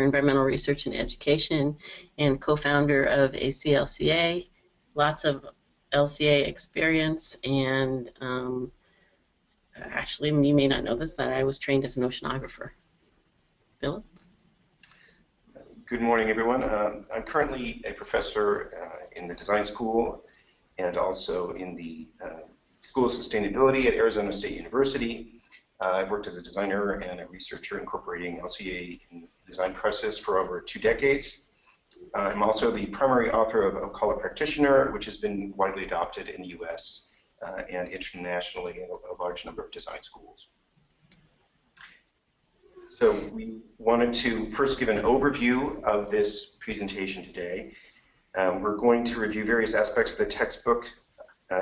Environmental Research and Education and co-founder of ACLCA. Lots of LCA experience, and actually, you may not know this, that I was trained as an oceanographer. Philip? Good morning, everyone. I'm currently a professor in the design school and also in the School of Sustainability at Arizona State University. I've worked as a designer and a researcher incorporating LCA in the design process for over 2 decades. I'm also the primary author of ACLCA, which has been widely adopted in the US and internationally in a large number of design schools. So we wanted to first give an overview of this presentation today. We're going to review various aspects of the textbook,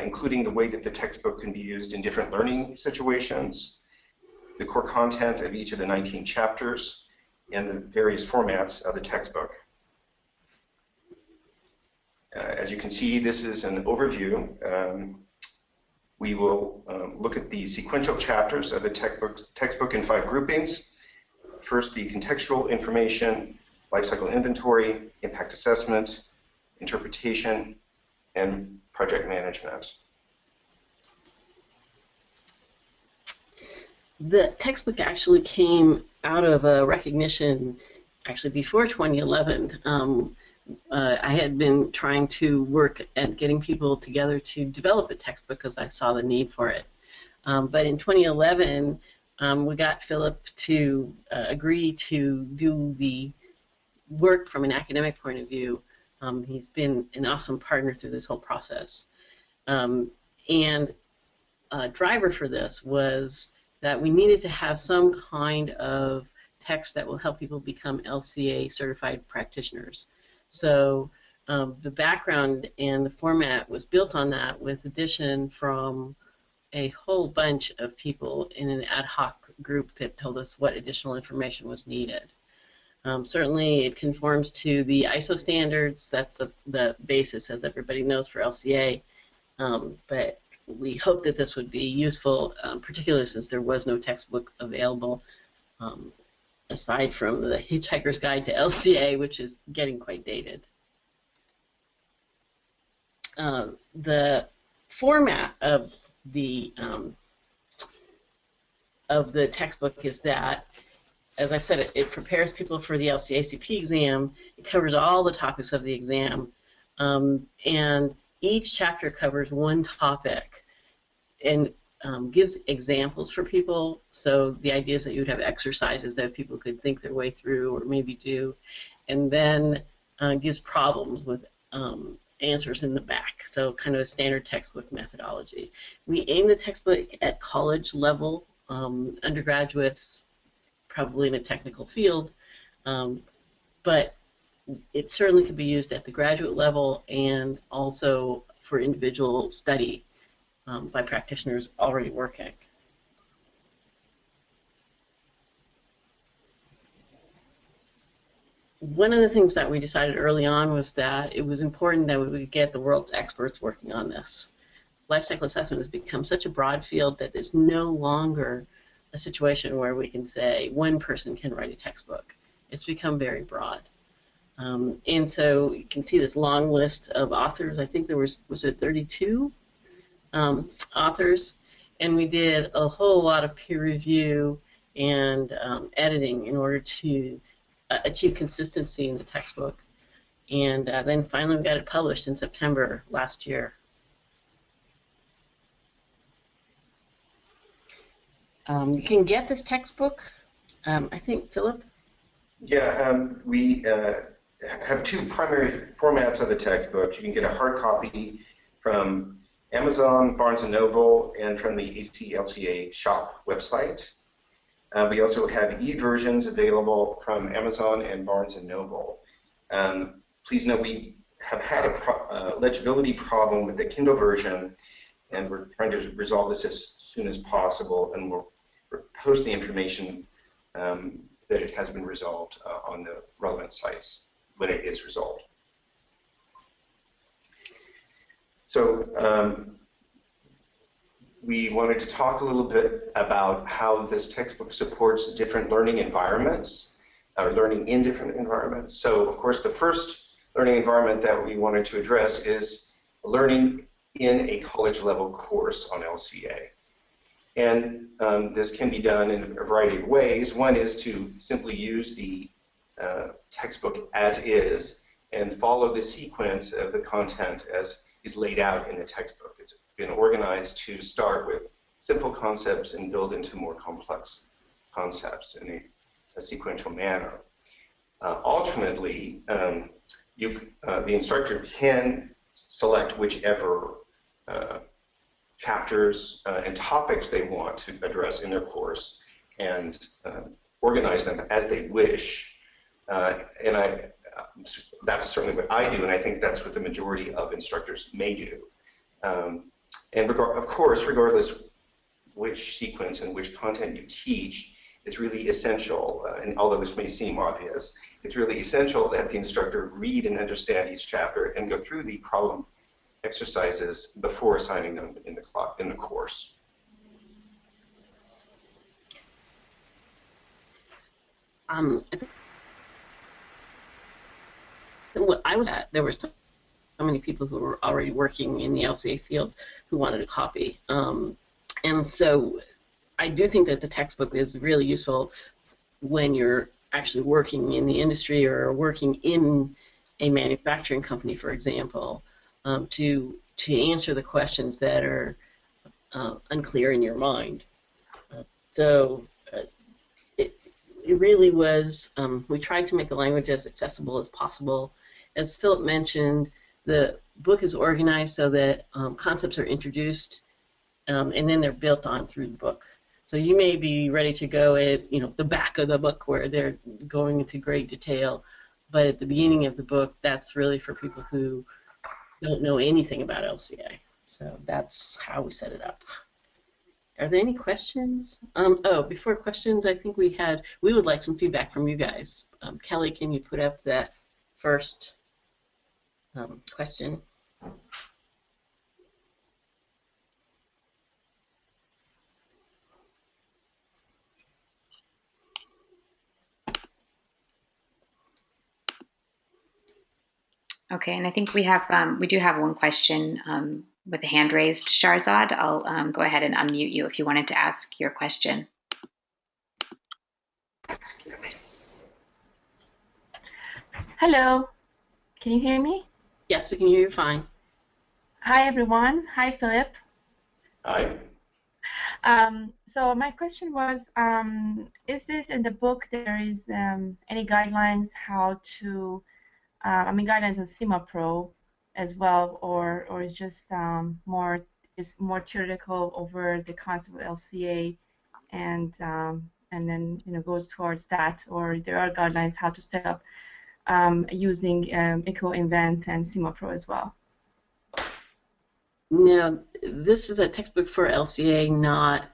including the way that the textbook can be used in different learning situations, the core content of each of the 19 chapters, and the various formats of the textbook. As you can see, this is an overview. We will look at the sequential chapters of the textbook in 5 groupings. First, the contextual information, lifecycle inventory, impact assessment, interpretation, and project management. The textbook actually came out of a recognition, actually before 2011. I had been trying to work at getting people together to develop a textbook because I saw the need for it. But in 2011, we got Philip to agree to do the work from an academic point of view. He's been an awesome partner through this whole process. And a driver for this was that we needed to have some kind of text that will help people become LCA certified practitioners. So the background and the format was built on that, with addition from a whole bunch of people in an ad hoc group that told us what additional information was needed. Certainly it conforms to the ISO standards. That's the basis, as everybody knows, for LCA. But we hope that this would be useful, particularly since there was no textbook available aside from the Hitchhiker's Guide to LCA, which is getting quite dated. The format of the textbook is that, as I said, it prepares people for the LCA-CP exam. It covers all the topics of the exam, and each chapter covers one topic and gives examples for people. So the idea is that you would have exercises that people could think their way through or maybe do, and then gives problems with answers in the back, so kind of a standard textbook methodology. We aim the textbook at college level, undergraduates, probably in a technical field, but it certainly could be used at the graduate level and also for individual study by practitioners already working. One of the things that we decided early on was that it was important that we would get the world's experts working on this. Life cycle assessment has become such a broad field that there's no longer a situation where we can say one person can write a textbook. It's become very broad. And so you can see this long list of authors. I think there was it 32 authors, and we did a whole lot of peer review and editing in order to achieve consistency in the textbook. And then finally we got it published in September last year. You can get this textbook, I think, Philip? Yeah, we have 2 primary formats of the textbook. You can get a hard copy from Amazon, Barnes & Noble, and from the ACLCA shop website. We also have e-versions available from Amazon and Barnes & Noble. Please note we have had a legibility problem with the Kindle version, and we're trying to resolve this as soon as possible, and we'll post the information that it has been resolved on the relevant sites when it is resolved. So we wanted to talk a little bit about how this textbook supports different learning environments. or learning in different environments. So, of course, the first learning environment that we wanted to address is learning in a college-level course on LCA. And this can be done in a variety of ways. One is to simply use the textbook as is and follow the sequence of the content as is laid out in the textbook. It's been organized to start with simple concepts and build into more complex concepts in a sequential manner. Alternately, the instructor can select whichever chapters and topics they want to address in their course and organize them as they wish. That's certainly what I do, and I think that's what the majority of instructors may do. Of course, regardless which sequence and which content you teach, it's really essential, and although this may seem obvious, it's really essential that the instructor read and understand each chapter and go through the problem exercises before assigning them in the course. I think what I was at, there were so many people who were already working in the LCA field who wanted a copy. And so I do think that the textbook is really useful when you're actually working in the industry or working in a manufacturing company, for example, to answer the questions that are unclear in your mind. It really was, we tried to make the language as accessible as possible. As Philip mentioned, the book is organized so that concepts are introduced and then they're built on through the book. So you may be ready to go at the back of the book where they're going into great detail, but at the beginning of the book, that's really for people who don't know anything about LCA. So that's how we set it up. Are there any questions? Before questions, I think we would like some feedback from you guys. Kelly, can you put up that first question? Okay, and I think we do have one question with a hand raised. Sharzad, I'll go ahead and unmute you if you wanted to ask your question. Hello, can you hear me? Yes, we can hear you fine. Hi, everyone. Hi, Philip. Hi. So my question was, is this in the book there is any guidelines how to, guidelines on CIMA Pro as well, or is just more theoretical over the concept of LCA and then goes towards that, or there are guidelines how to set up using EcoInvent and CIMA Pro as well? Now, this is a textbook for LCA, not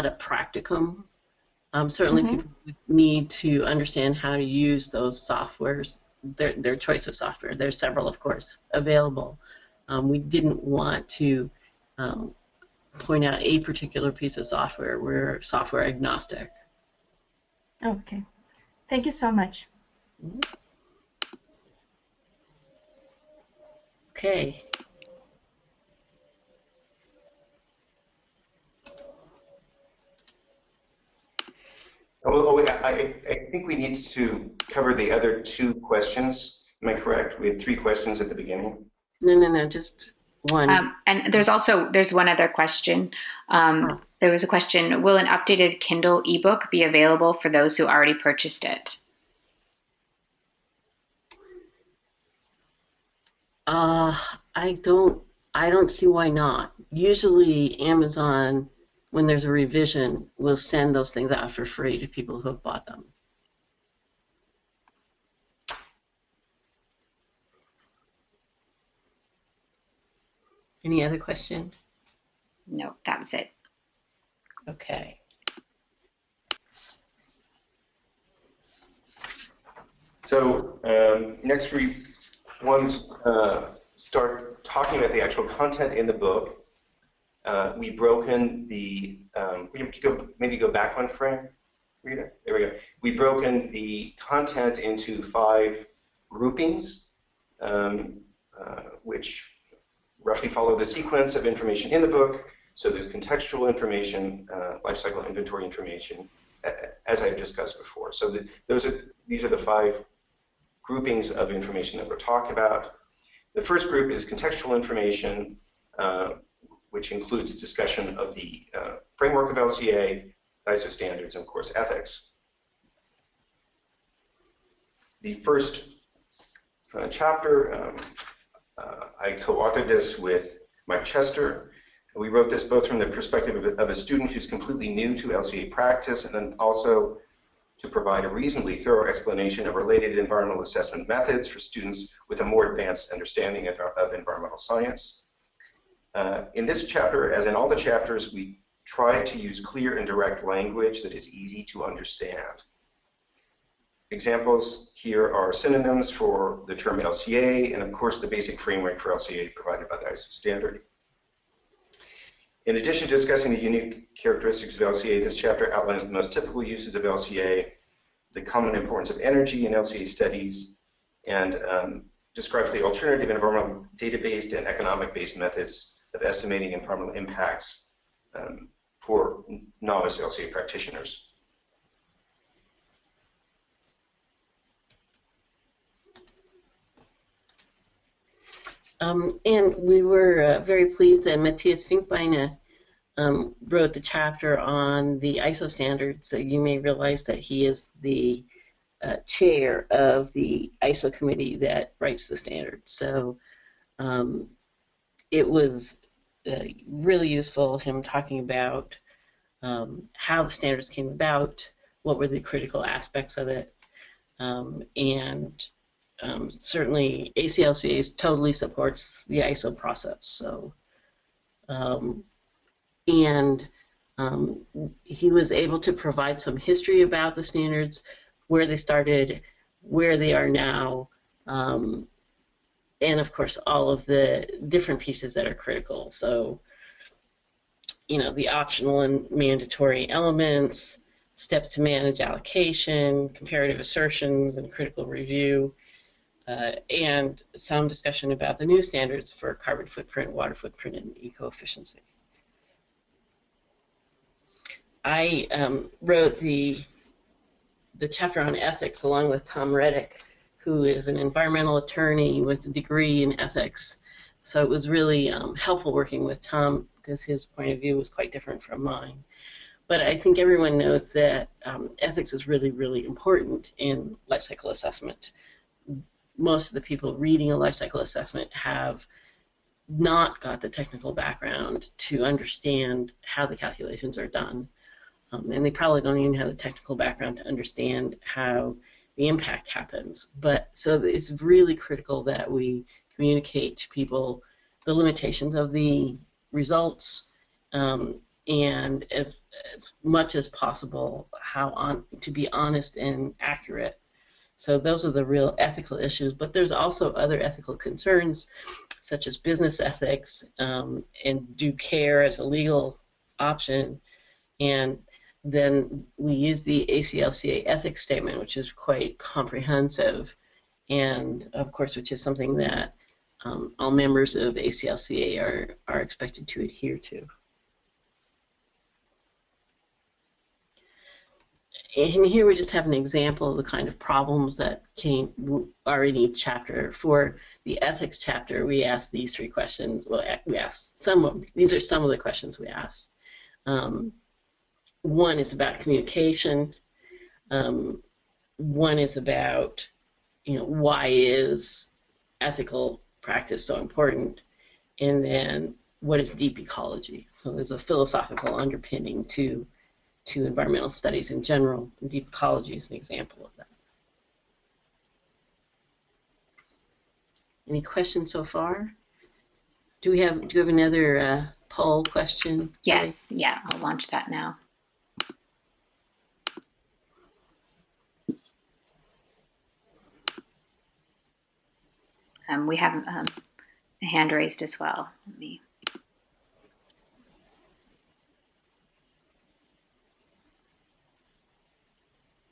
a practicum. Certainly, people need to understand how to use those softwares, their choice of software. There's several, of course, available. We didn't want to point out a particular piece of software. We're software agnostic. Okay. Thank you so much. Okay. I think we need to cover the other two questions. Am I correct? We had three questions at the beginning. No, just one. And there's one other question. There was a question, will an updated Kindle ebook be available for those who already purchased it? I don't see why not. Usually Amazon, when there's a revision, will send those things out for free to people who have bought them. Any other questions? No, that was it. Okay. So next we want to start talking about the actual content in the book. We've broken the, maybe go back one frame. Rita? There we go. We've broken the content into 5 groupings, which roughly follow the sequence of information in the book. So there's contextual information, life cycle inventory information, as I've discussed before. So these are the 5 groupings of information that we're talking about. The first group is contextual information, which includes discussion of the framework of LCA, ISO standards, and of course ethics. The first chapter, I co-authored this with Mike Chester. We wrote this both from the perspective of a student who's completely new to LCA practice, and then also to provide a reasonably thorough explanation of related environmental assessment methods for students with a more advanced understanding of environmental science. In this chapter, as in all the chapters, we try to use clear and direct language that is easy to understand. Examples here are synonyms for the term LCA, and of course the basic framework for LCA provided by the ISO standard. In addition to discussing the unique characteristics of LCA, this chapter outlines the most typical uses of LCA, the common importance of energy in LCA studies, and describes the alternative environmental data-based and economic-based methods of estimating environmental impacts for novice LCA practitioners. And we were very pleased that Matthias Finkbeiner wrote the chapter on the ISO standards. So you may realize that he is the chair of the ISO committee that writes the standards. So it was really useful, him talking about how the standards came about, what were the critical aspects of it, and certainly ACLCA totally supports the ISO process. So, he was able to provide some history about the standards, where they started, where they are now, and of course all of the different pieces that are critical. So, you know, the optional and mandatory elements, steps to manage allocation, comparative assertions, and critical review. And some discussion about the new standards for carbon footprint, water footprint, and eco-efficiency. I wrote the chapter on ethics along with Tom Reddick, who is an environmental attorney with a degree in ethics. So it was really helpful working with Tom because his point of view was quite different from mine. But I think everyone knows that ethics is really, really important in life cycle assessment. Most of the people reading a life cycle assessment have not got the technical background to understand how the calculations are done. And they probably don't even have the technical background to understand how the impact happens. But so it's really critical that we communicate to people the limitations of the results, and as much as possible to be honest and accurate. So those are the real ethical issues, but there's also other ethical concerns, such as business ethics, and due care as a legal option. And then we use the ACLCA ethics statement, which is quite comprehensive, and of course, which is something that all members of ACLCA are expected to adhere to. And here we just have an example of the kind of problems that are in each chapter. For the ethics chapter, we asked these 3 questions. Well, we asked these are some of the questions we asked. One is about communication. One is about, why is ethical practice so important? And then what is deep ecology? So there's a philosophical underpinning to environmental studies in general, and deep ecology is an example of that. Any questions so far? Do you have another poll question? Yes, yeah, I'll launch that now. We have a hand raised as well. Let me.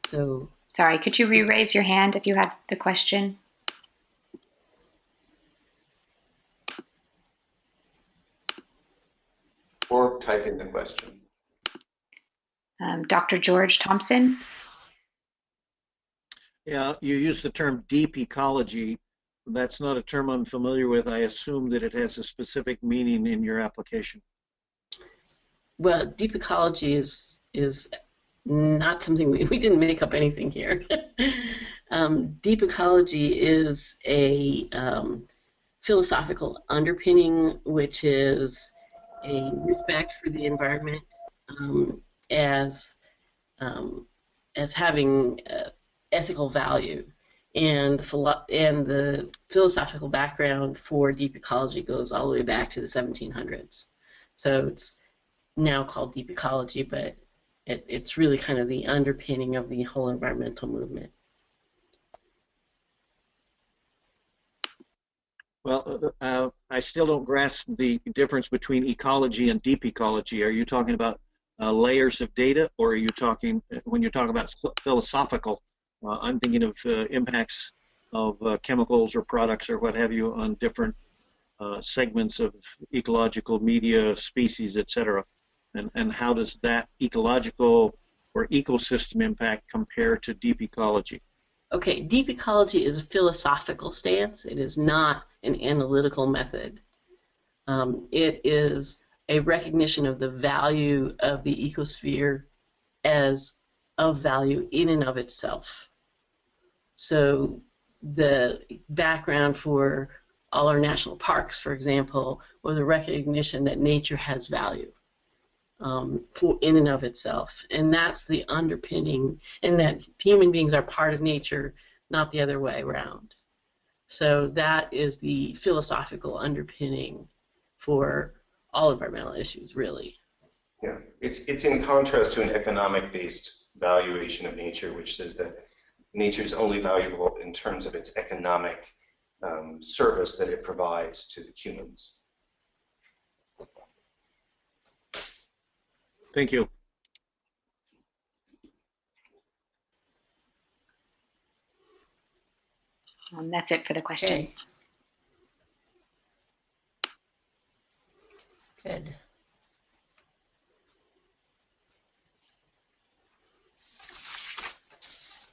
So, sorry, could you re-raise your hand if you have the question? Or type in the question. Dr. George Thompson? Yeah, you use the term deep ecology. That's not a term I'm familiar with. I assume that it has a specific meaning in your application. well, deep ecology is not something we didn't make up anything here. Deep ecology is a philosophical underpinning, which is a respect for the environment as as having ethical value, and the philosophical background for deep ecology goes all the way back to the 1700s. So it's now called deep ecology, but it's really kind of the underpinning of the whole environmental movement. Well, I still don't grasp the difference between ecology and deep ecology. Are you talking about layers of data, or are you talking, when you're talking about philosophical, I'm thinking of impacts of chemicals or products or what have you on different segments of ecological media, species, etc. And how does that ecological or ecosystem impact compare to deep ecology? Okay, deep ecology is a philosophical stance. It is not an analytical method. It is a recognition of the value of the ecosphere as of value in and of itself. So the background for all our national parks, for example, was a recognition that nature has value for in and of itself, and that's the underpinning, and that human beings are part of nature, not the other way around. So that is the philosophical underpinning for all environmental issues, really. Yeah, it's in contrast to an economic-based valuation of nature, which says that nature is only valuable in terms of its economic service that it provides to the humans. Thank you. That's it for the questions. Okay. Good.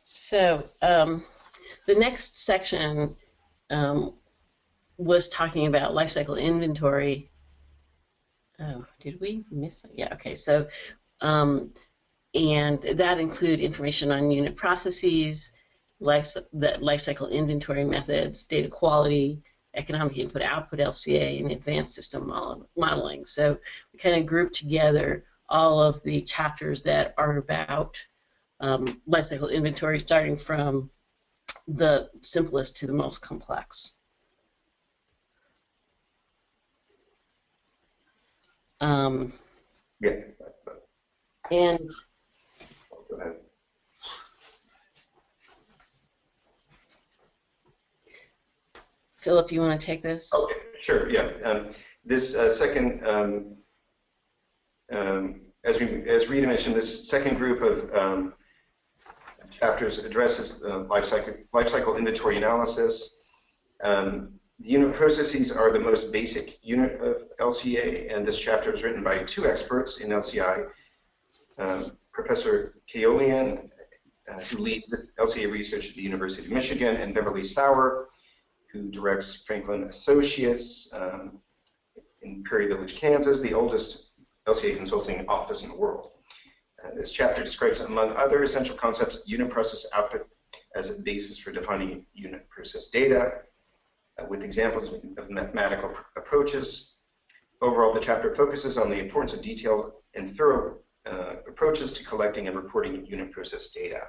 So the next section was talking about life cycle inventory. Oh, did we miss it? Yeah, okay. So, and that include information on unit processes, life cycle inventory methods, data quality, economic input-output LCA, and advanced system modeling. So we kind of grouped together all of the chapters that are about life cycle inventory, starting from the simplest to the most complex. Yeah. And Go ahead. Philip, you want to take this? Okay, sure. Yeah. This second, as Rita mentioned, this second group of chapters addresses life cycle inventory analysis. The unit processes are the most basic unit of LCA, and this chapter is written by two experts in LCI, Professor Kaolian, who leads the LCA research at the University of Michigan, and Beverly Sauer, who directs Franklin Associates in Prairie Village, Kansas, the oldest LCA consulting office in the world. This chapter describes, among other essential concepts, unit process output as a basis for defining unit process data, with examples of mathematical approaches. Overall, the chapter focuses on the importance of detailed and thorough approaches to collecting and reporting unit process data.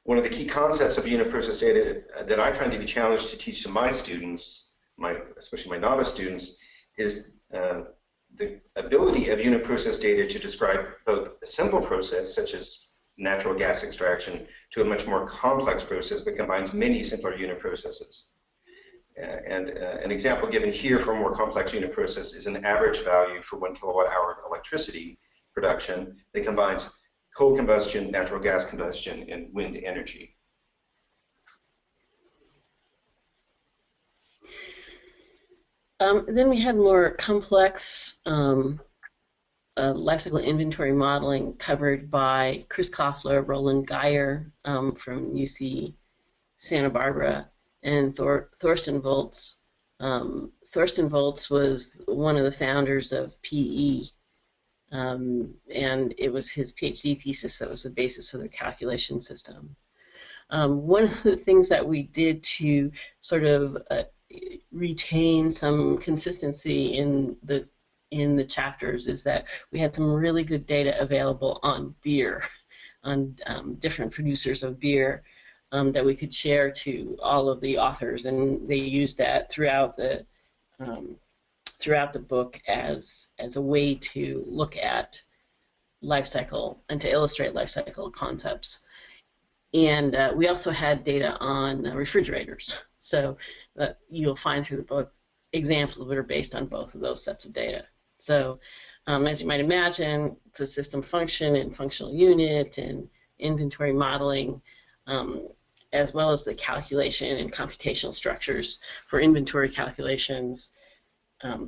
One of the key concepts of unit process data that I find to be challenged to teach to my students, especially my novice students, is the ability of unit process data to describe both a simple process, such as natural gas extraction, to a much more complex process that combines many simpler unit processes. And an example given here for a more complex unit process is an average value for 1 kilowatt hour of electricity production that combines coal combustion, natural gas combustion, and wind energy. Then we had more complex life cycle inventory modeling covered by Chris Koffler, Roland Geyer from UC Santa Barbara, and Thorsten Volz. Thorsten Volz was one of the founders of PE, and it was his PhD thesis that was the basis of their calculation system. One of the things that we did to sort of retain some consistency in the chapters is that we had some really good data available on beer, on different producers of beer that we could share to all of the authors, and they used that throughout the book as a way to look at life cycle and to illustrate life cycle concepts. And we also had data on refrigerators, so you'll find through the book examples that are based on both of those sets of data. So as you might imagine, it's a system function and functional unit and inventory modeling, as well as the calculation and computational structures for inventory calculations,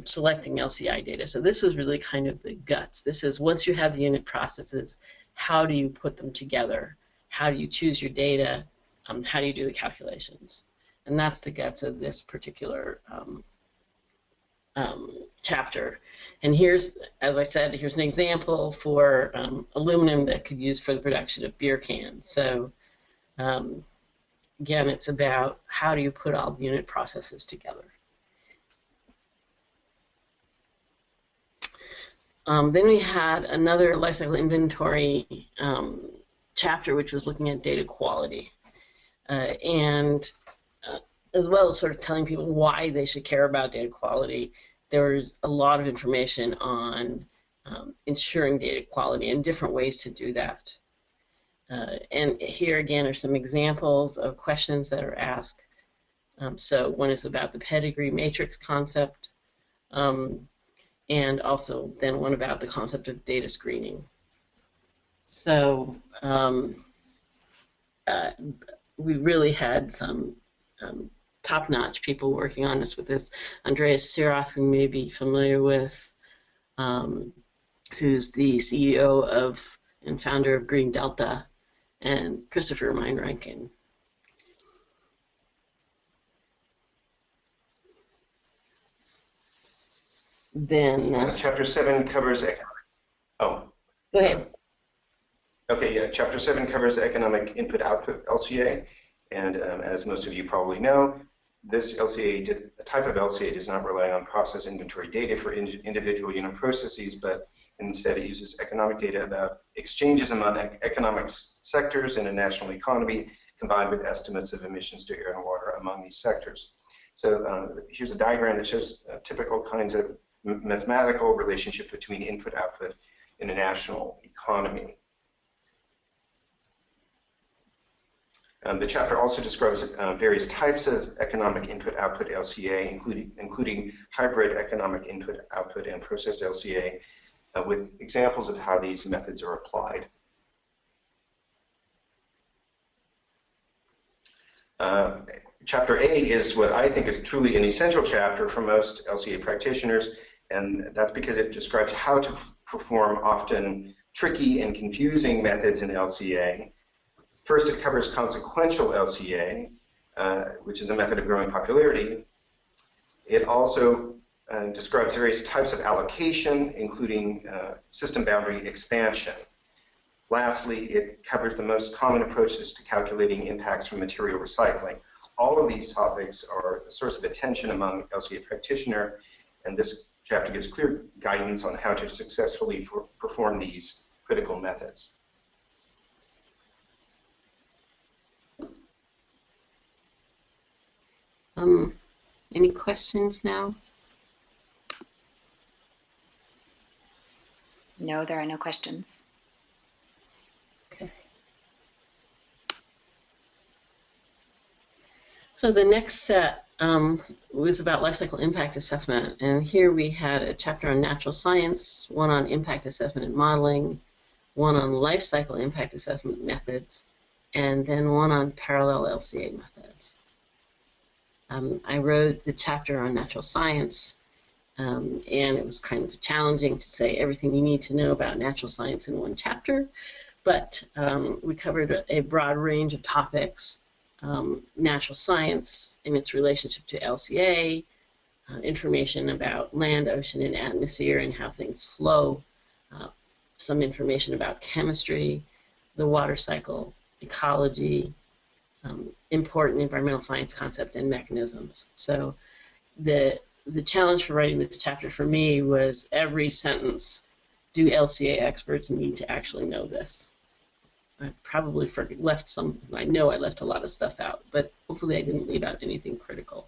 selecting LCI data. So this was really kind of the guts. This is once you have the unit processes, how do you put them together? How do you choose your data? How do you do the calculations? And that's the guts of this particular chapter. And here's, as I said, here's an example for aluminum that could use for the production of beer cans. So again, it's about how do you put all the unit processes together. Then we had another lifecycle inventory chapter, which was looking at data quality, and as well as sort of telling people why they should care about data quality. There was a lot of information on ensuring data quality and different ways to do that. And here again are some examples of questions that are asked. So one is about the pedigree matrix concept, and also then one about the concept of data screening. So we really had some top-notch people working on this with this. Andreas Siroth, who you may be familiar with, who's the CEO of and founder of Green Delta, and Christopher Meinranken. Then Chapter 7 covers go ahead. Okay, yeah, Chapter 7 covers economic input-output LCA, and as most of you probably know, this LCA, a type of LCA, does not rely on process inventory data for individual unit processes, but instead it uses economic data about exchanges among economic sectors in a national economy, combined with estimates of emissions to air and water among these sectors. So here's a diagram that shows typical kinds of mathematical relationship between input-output in a national economy. The chapter also describes various types of economic input-output LCA, including hybrid economic input-output and process LCA, with examples of how these methods are applied. Chapter 8 is what I think is truly an essential chapter for most LCA practitioners, and that's because it describes how to perform often tricky and confusing methods in LCA. First, it covers consequential LCA, which is a method of growing popularity. It also describes various types of allocation, including system boundary expansion. Lastly, it covers the most common approaches to calculating impacts from material recycling. All of these topics are a source of attention among LCA practitioners, and this chapter gives clear guidance on how to successfully perform these critical methods. Any questions now? No, there are no questions. Okay. So the next set was about life cycle impact assessment, and here we had a chapter on natural science, one on impact assessment and modeling, one on life cycle impact assessment methods, and then one on parallel LCA methods. I wrote the chapter on natural science, and it was kind of challenging to say everything you need to know about natural science in one chapter, but we covered a broad range of topics. Natural science and its relationship to LCA, information about land, ocean, and atmosphere and how things flow, some information about chemistry, the water cycle, ecology, important environmental science concepts and mechanisms. So the challenge for writing this chapter for me was every sentence, do LCA experts need to actually know this? I probably left some, I know I left a lot of stuff out, but hopefully I didn't leave out anything critical.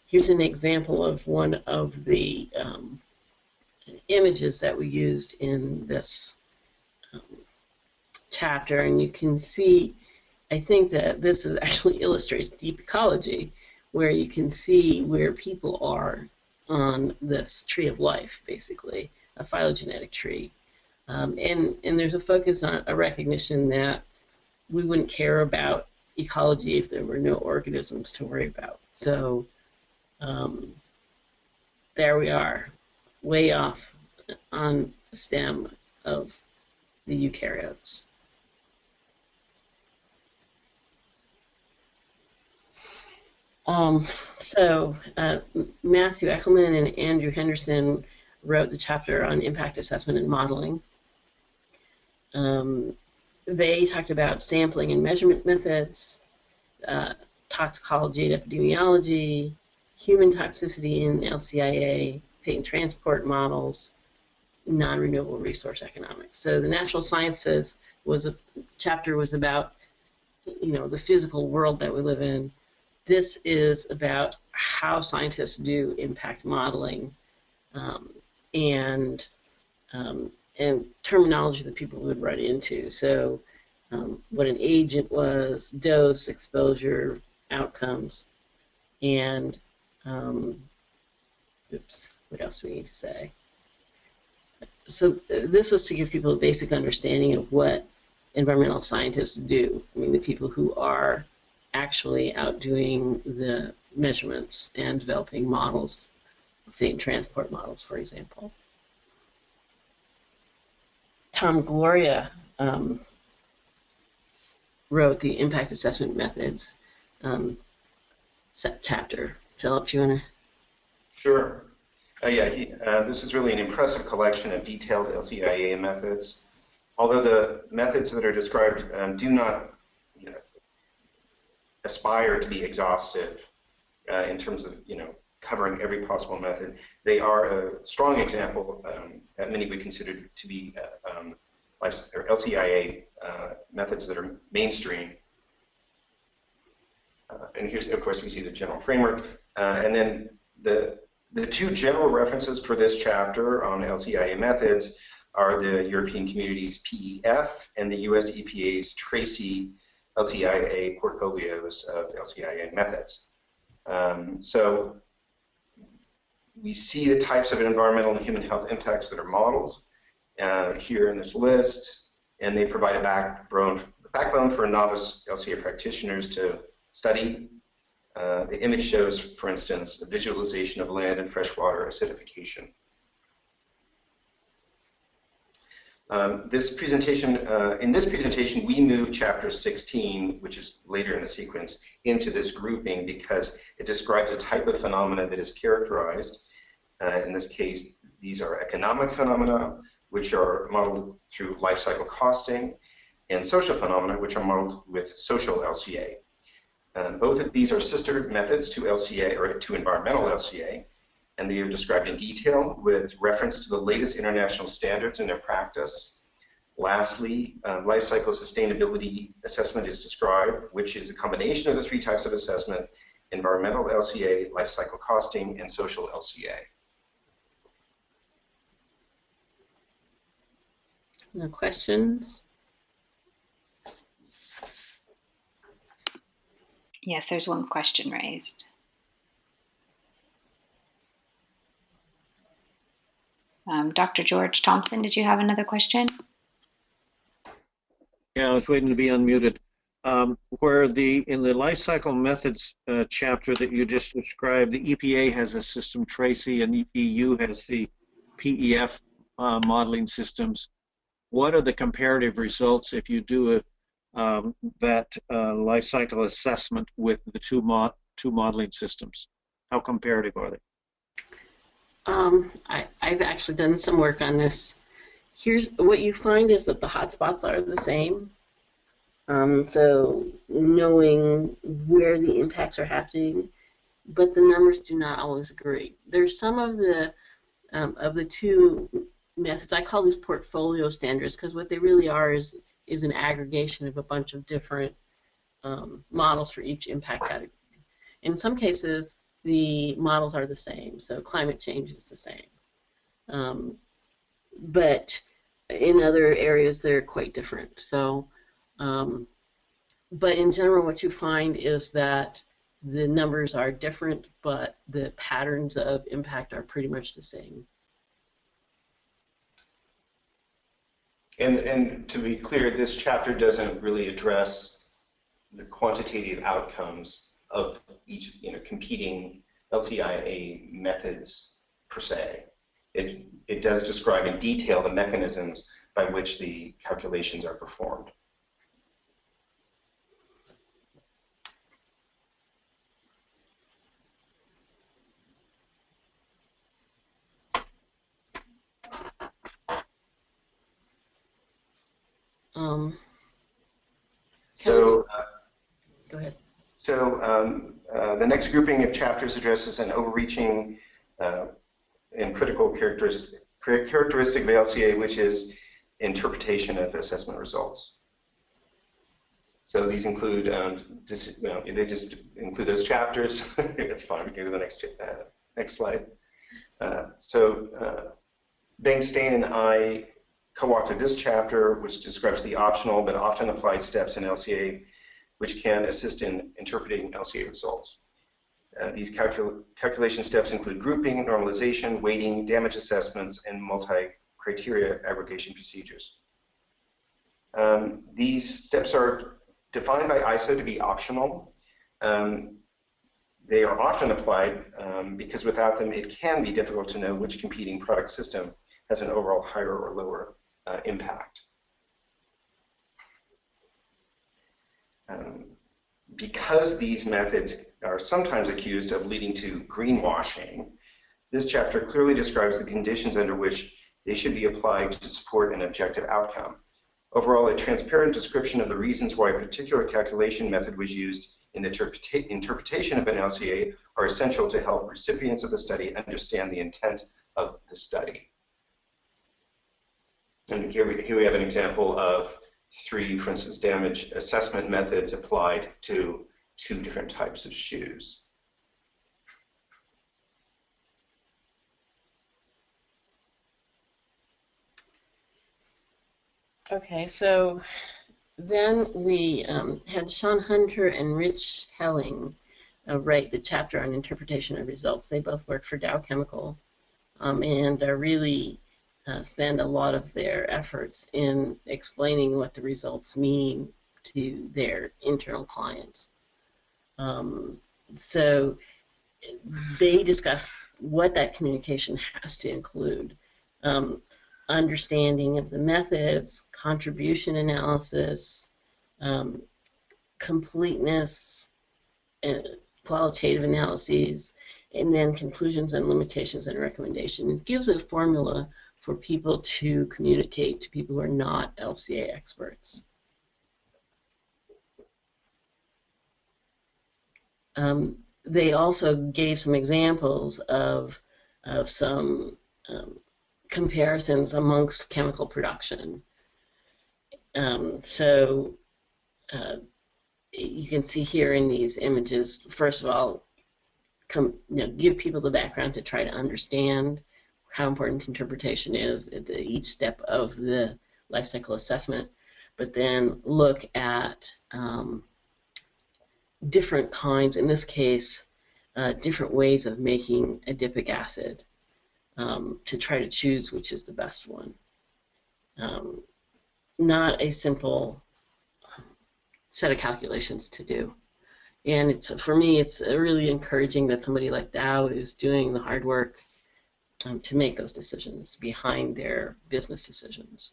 Here's an example of one of the images that we used in this chapter, and you can see, I think that this actually illustrates deep ecology, where you can see where people are on this tree of life, basically, a phylogenetic tree. And there's a focus on a recognition that we wouldn't care about ecology if there were no organisms to worry about. So there we are, way off on the stem of the eukaryotes. Matthew Eckelman and Andrew Henderson wrote the chapter on impact assessment and modeling. They talked about sampling and measurement methods, toxicology and epidemiology, human toxicity in LCIA, fate and transport models, non-renewable resource economics. So the natural sciences chapter was about, the physical world that we live in. This is about how scientists do impact modeling and terminology that people would run into. So what an agent was, dose, exposure, outcomes, and what else do we need to say? So this was to give people a basic understanding of what environmental scientists do. I mean, the people who are actually out doing the measurements and developing models, fate and transport models, for example. Tom Gloria wrote the impact assessment methods chapter. Philip, you want to? Sure. This is really an impressive collection of detailed LCIA methods. Although the methods that are described do not aspire to be exhaustive in terms of covering every possible method, they are a strong example that many would consider to be LCIA methods that are mainstream. And here's, of course, we see the general framework. And then the two general references for this chapter on LCIA methods are the European Community's PEF and the US EPA's Tracy LCIA portfolios of LCIA methods. So we see the types of environmental and human health impacts that are modeled here in this list, and they provide a backbone for novice LCA practitioners to study. The image shows, for instance, the visualization of land and freshwater acidification. In this presentation, we move chapter 16, which is later in the sequence, into this grouping because it describes a type of phenomena that is characterized. In this case, these are economic phenomena, which are modeled through life cycle costing, and social phenomena, which are modeled with social LCA. Both of these are sister methods to LCA, or to environmental LCA, and they are described in detail with reference to the latest international standards in their practice. Lastly, life cycle sustainability assessment is described, which is a combination of the three types of assessment: environmental LCA, life cycle costing, and social LCA. No questions? Yes, there's one question raised. Dr. George Thompson, did you have another question? Yeah, I was waiting to be unmuted. Where in the life cycle methods chapter that you just described, the EPA has a system Tracy and EU has the PEF modeling systems. What are the comparative results if you do that life cycle assessment with the two modeling systems? How comparative are they? I've actually done some work on this. Here's what you find is that the hotspots are the same. So knowing where the impacts are happening, but the numbers do not always agree. There's some of the two methods. I call these portfolio standards because what they really are is an aggregation of a bunch of different models for each impact category. In some cases, the models are the same, so climate change is the same. But in other areas, they're quite different. So, but in general, what you find is that the numbers are different, but the patterns of impact are pretty much the same. And to be clear, this chapter doesn't really address the quantitative outcomes of each, competing LCIA methods per se. It does describe in detail the mechanisms by which the calculations are performed. Go ahead. So the next grouping of chapters addresses an overreaching and critical characteristic of LCA, which is interpretation of assessment results. So these include, they just include those chapters. That's fine. We can go to the next slide. Bing, Stain, and I co-authored this chapter, which describes the optional but often applied steps in LCA, which can assist in interpreting LCA results. These calculation steps include grouping, normalization, weighting, damage assessments, and multi-criteria aggregation procedures. These steps are defined by ISO to be optional. They are often applied because without them, it can be difficult to know which competing product system has an overall higher or lower impact. Because these methods are sometimes accused of leading to greenwashing, this chapter clearly describes the conditions under which they should be applied to support an objective outcome. Overall, a transparent description of the reasons why a particular calculation method was used in the interpretation of an LCA are essential to help recipients of the study understand the intent of the study. And here we have an example of 3, for instance, damage assessment methods applied to 2 different types of shoes. Okay, so then we had Sean Hunter and Rich Helling write the chapter on interpretation of results. They both work for Dow Chemical and really spend a lot of their efforts in explaining what the results mean to their internal clients. So they discuss what that communication has to include. Understanding of the methods, contribution analysis, completeness, qualitative analyses, and then conclusions and limitations and recommendations. It gives a formula for people to communicate to people who are not LCA experts. They also gave some examples of some comparisons amongst chemical production. So you can see here in these images, first of all, give people the background to try to understand how important interpretation is at each step of the life cycle assessment, but then look at different kinds, in this case, different ways of making adipic acid. to try to choose which is the best one. Not a simple set of calculations to do. And it's, for me, it's really encouraging that somebody like Dow is doing the hard work to make those decisions behind their business decisions.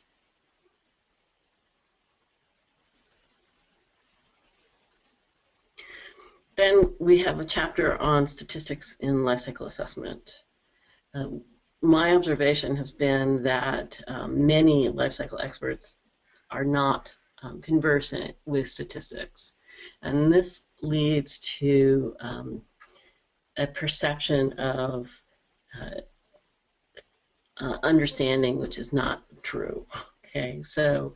Then we have a chapter on statistics in life cycle assessment. My observation has been that many life cycle experts are not conversant with statistics. And this leads to a perception of understanding which is not true. Okay, so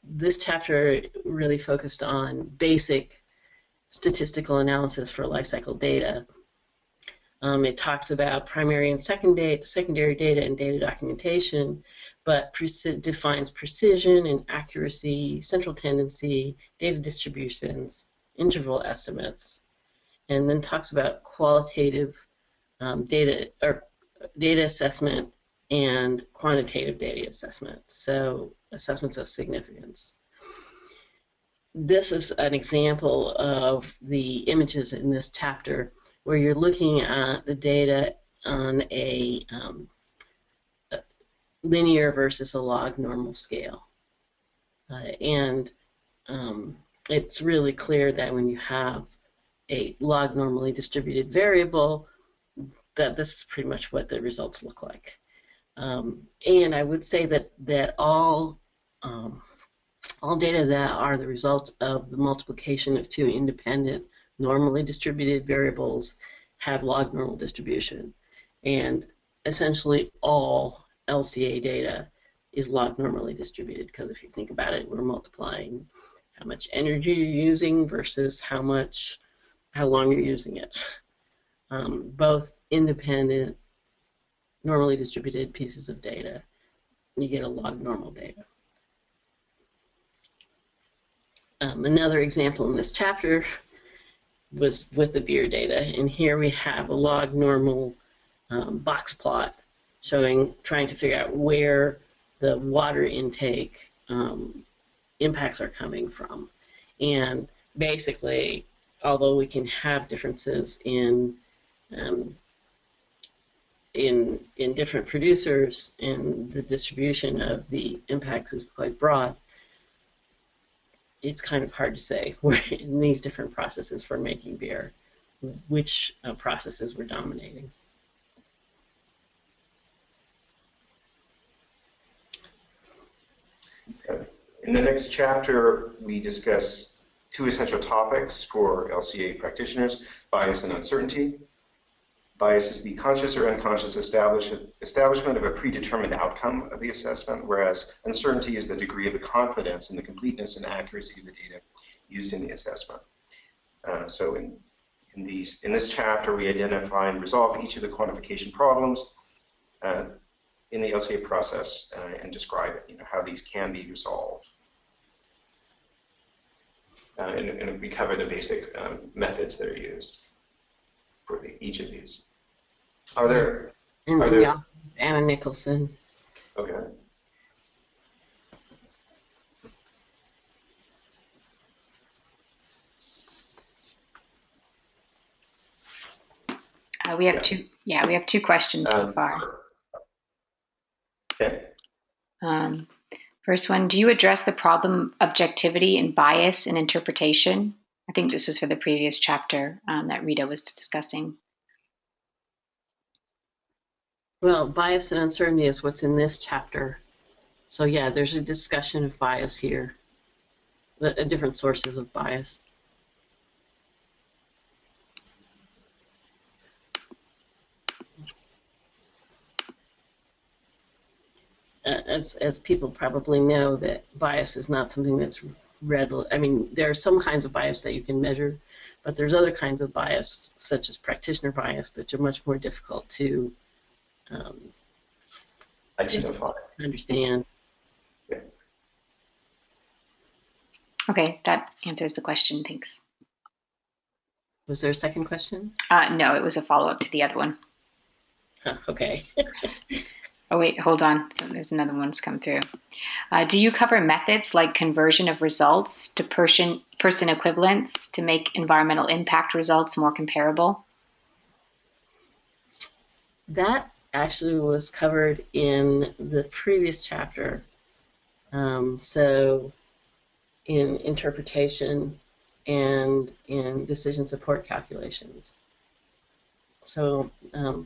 this chapter really focused on basic statistical analysis for life cycle data. It talks about primary and secondary data and data documentation, but defines precision and accuracy, central tendency, data distributions, interval estimates, and then talks about qualitative data assessment and quantitative data assessment, so assessments of significance. This is an example of the images in this chapter where you're looking at the data on a linear versus a log normal scale. And it's really clear that when you have a log normally distributed variable, that this is pretty much what the results look like. And I would say that all data that are the result of the multiplication of two independent normally distributed variables have log normal distribution. And essentially all LCA data is log normally distributed, because if you think about it, we're multiplying how much energy you're using versus how long you're using it. Both independent normally distributed pieces of data, you get a log normal data. Another example in this chapter was with the beer data, and here we have a log normal box plot trying to figure out where the water intake impacts are coming from. And basically, although we can have differences in different producers, and the distribution of the impacts is quite broad, it's kind of hard to say where in these different processes for making beer, which processes were dominating. In the next chapter, we discuss two essential topics for LCA practitioners: bias and uncertainty. Bias is the conscious or unconscious establishment of a predetermined outcome of the assessment, whereas uncertainty is the degree of confidence in the completeness and accuracy of the data used in the assessment. So in this chapter, we identify and resolve each of the quantification problems in the LCA process and describe how these can be resolved. And we cover the basic methods that are used for each of these. Are there? Yeah, Anna Nicholson. Okay. We have two. Yeah, we have two questions so far. Okay. First one: do you address the problem objectivity and bias in interpretation? I think this was for the previous chapter that Rita was discussing. Well, bias and uncertainty is what's in this chapter. So yeah, there's a discussion of bias here, different sources of bias. As people probably know, that bias is not something that's readily, I mean, there are some kinds of bias that you can measure, but there's other kinds of bias, such as practitioner bias, that are much more difficult to identify. Understand. Yeah. Okay, that answers the question. Thanks. Was there a second question? No, it was a follow-up to the other one. Okay. Oh, wait, hold on. So there's another one that's come through. Do you cover methods like conversion of results to person equivalents to make environmental impact results more comparable? That actually was covered in the previous chapter. So in interpretation and in decision support calculations. So,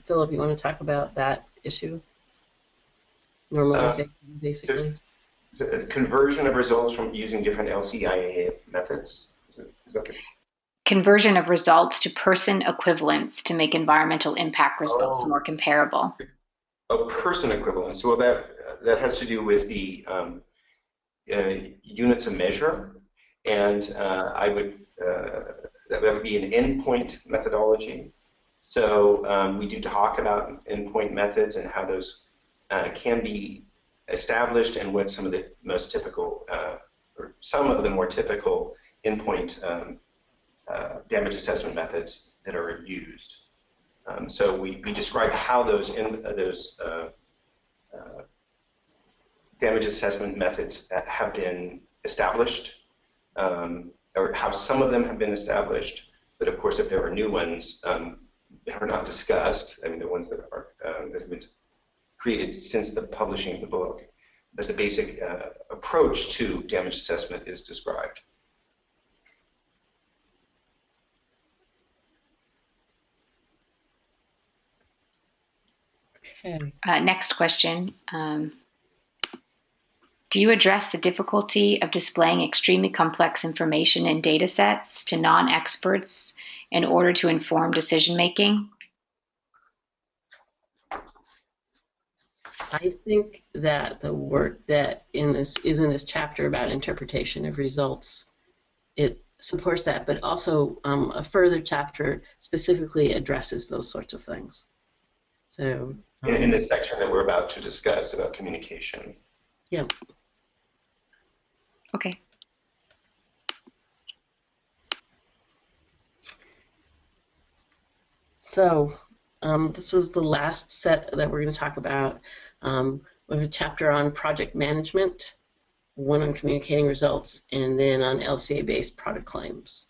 Philip, you want to talk about that issue? Normalization, basically. The conversion of results from using different LCA methods. Is that the... Conversion of results to person equivalents to make environmental impact results more comparable. Oh, person equivalence. Well, that has to do with the units of measure, and that would be an endpoint methodology. So we do talk about endpoint methods and how those can be established, and what some of the most typical, or some of the more typical endpoint damage assessment methods that are used. So we describe how those damage assessment methods have been established, or how some of them have been established. But of course, if there are new ones that are not discussed, I mean, the ones that are that have been created since the publishing of the book, but the basic approach to damage assessment is described. Okay. Next question. Do you address the difficulty of displaying extremely complex information in data sets to non-experts in order to inform decision making? I think that the work that is in this chapter about interpretation of results, it supports that, but also a further chapter specifically addresses those sorts of things. So in this section that we're about to discuss about communication. Yeah. Okay. So this is the last set that we're going to talk about. We have a chapter on project management, one on communicating results, and then on LCA-based product claims.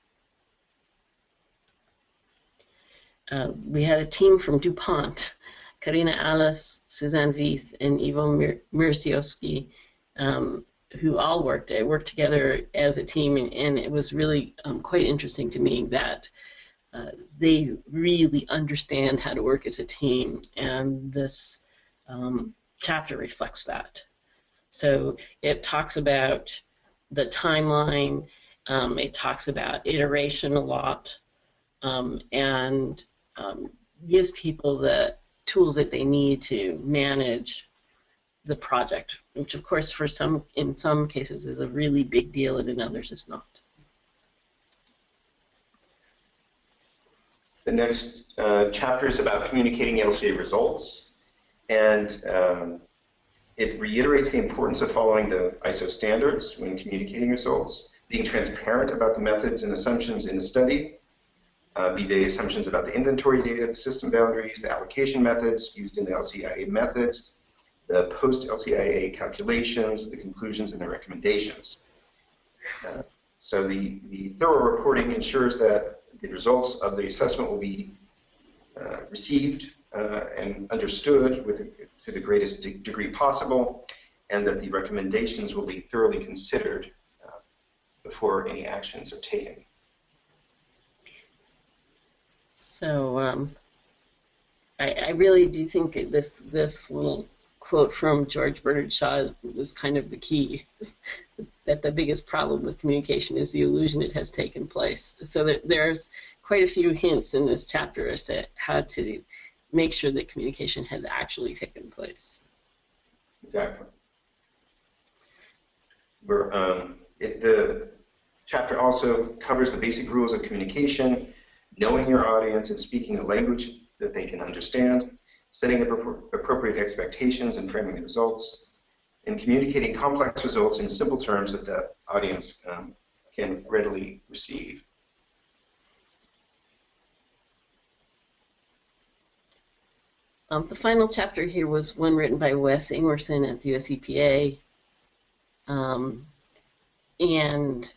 We had a team from DuPont, Karina Alice, Suzanne Vieth, and Ivo Mirziowski, who all worked together as a team, and it was really quite interesting to me that they really understand how to work as a team, and this chapter reflects that. So it talks about the timeline, it talks about iteration a lot, and gives people the tools that they need to manage the project, which of course in some cases is a really big deal and in others is not. The next chapter is about communicating LCA results, and it reiterates the importance of following the ISO standards when communicating results, being transparent about the methods and assumptions in the study, be they assumptions about the inventory data, the system boundaries, the allocation methods used in the LCIA methods, the post-LCIA calculations, the conclusions, and the recommendations. So the thorough reporting ensures that the results of the assessment will be received and understood to the greatest degree possible, and that the recommendations will be thoroughly considered before any actions are taken. So I really do think this little quote from George Bernard Shaw was kind of the key, that the biggest problem with communication is the illusion it has taken place. So there's quite a few hints in this chapter as to how to make sure that communication has actually taken place. Exactly. The chapter also covers the basic rules of communication, knowing your audience and speaking a language that they can understand, setting up appropriate expectations and framing the results, and communicating complex results in simple terms that the audience can readily receive. The final chapter here was one written by Wes Ingwerson at the US EPA, and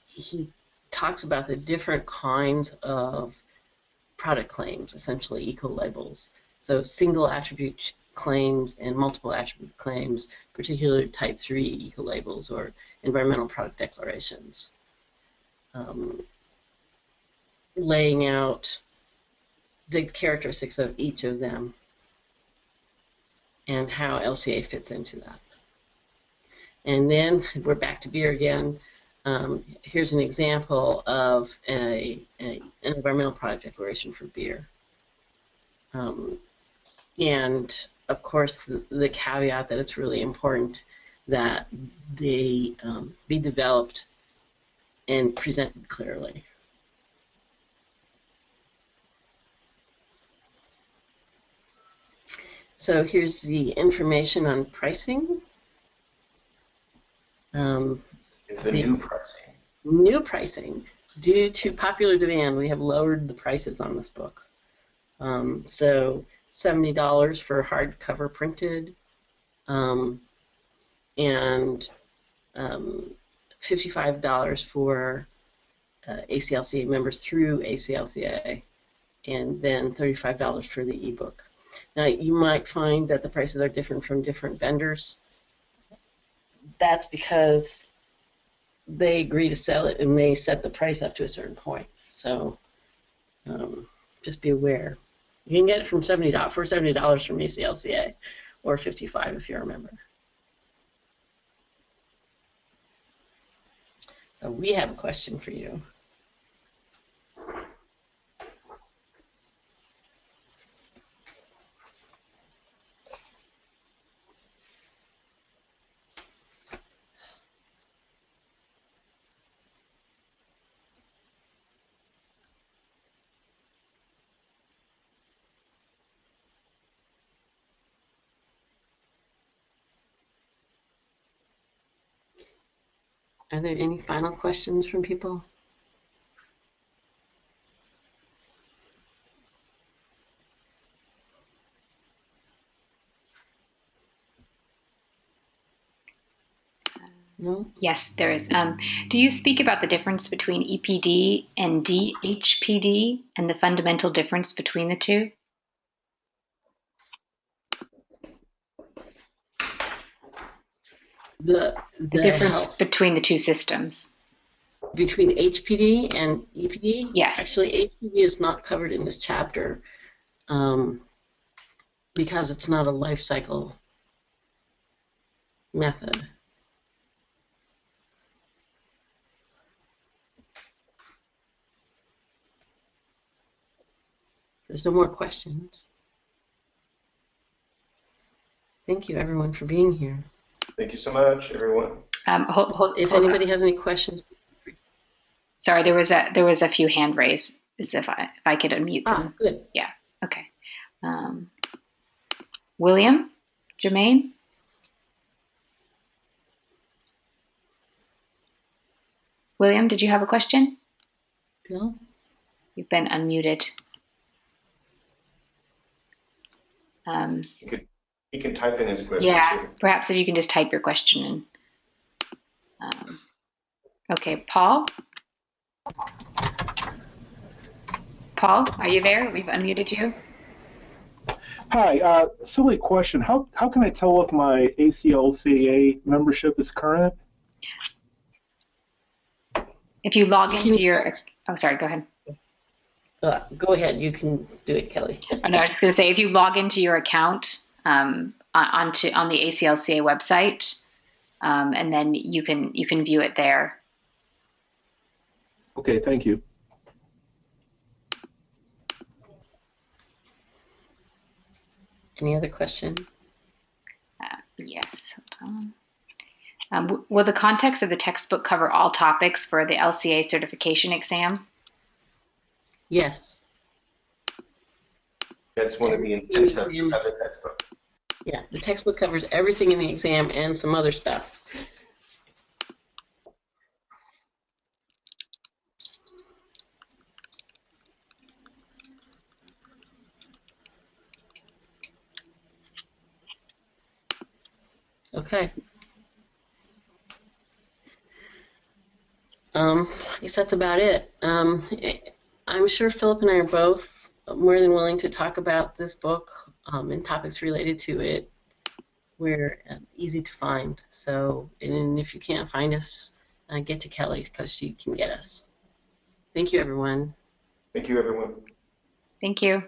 he talks about the different kinds of product claims, essentially eco-labels. So single attribute claims and multiple attribute claims, particularly type 3 eco-labels or environmental product declarations. Laying out the characteristics of each of them and how LCA fits into that. And then we're back to beer again. Here's an example of an environmental product declaration for beer. And of course, the caveat that it's really important that they be developed and presented clearly. So here's the information on pricing. It's the new pricing. New pricing. Due to popular demand, we have lowered the prices on this book. So $70 for hardcover printed, and $55 for ACLCA members through ACLCA, and then $35 for the ebook. Now, you might find that the prices are different from different vendors. That's because they agree to sell it and they set the price up to a certain point. So just be aware. You can get it from $70 from ACLCA, or $55 if you're a member. So we have a question for you. Are there any final questions from people? No? Yes, there is. Do you speak about the difference between EPD and DHPD and the fundamental difference between the two? The difference between the two systems. Between HPD and EPD? Yes. Actually, HPD is not covered in this chapter because it's not a life cycle method. There's no more questions. Thank you, everyone, for being here. Thank you so much, everyone. If anybody has any questions. Sorry, there was a few hand raised. As if I could unmute them. Good. Yeah. Okay. William, Jermaine. William, did you have a question? No. You've been unmuted. He can type in his question yeah, too. Perhaps if you can just type your question in. Okay, Paul? Paul, are you there? We've unmuted you. Hi, silly question. How can I tell if my ACLCA membership is current? If you log into your, oh, sorry, go ahead. Go ahead, you can do it, Kelly. Oh, no, I was just going to say, if you log into your account on the ACLCA website, and then you can view it there. Okay, thank you. Any other question? Yes, hold on. Will the context of the textbook cover all topics for the LCA certification exam? Yes. That's one of the intents of the textbook. Yeah, the textbook covers everything in the exam and some other stuff. Okay. I guess that's about it. I'm sure Philip and I are both more than willing to talk about this book and topics related to it. We're easy to find. So, and if you can't find us, get to Kelly because she can get us. Thank you, everyone. Thank you, everyone. Thank you.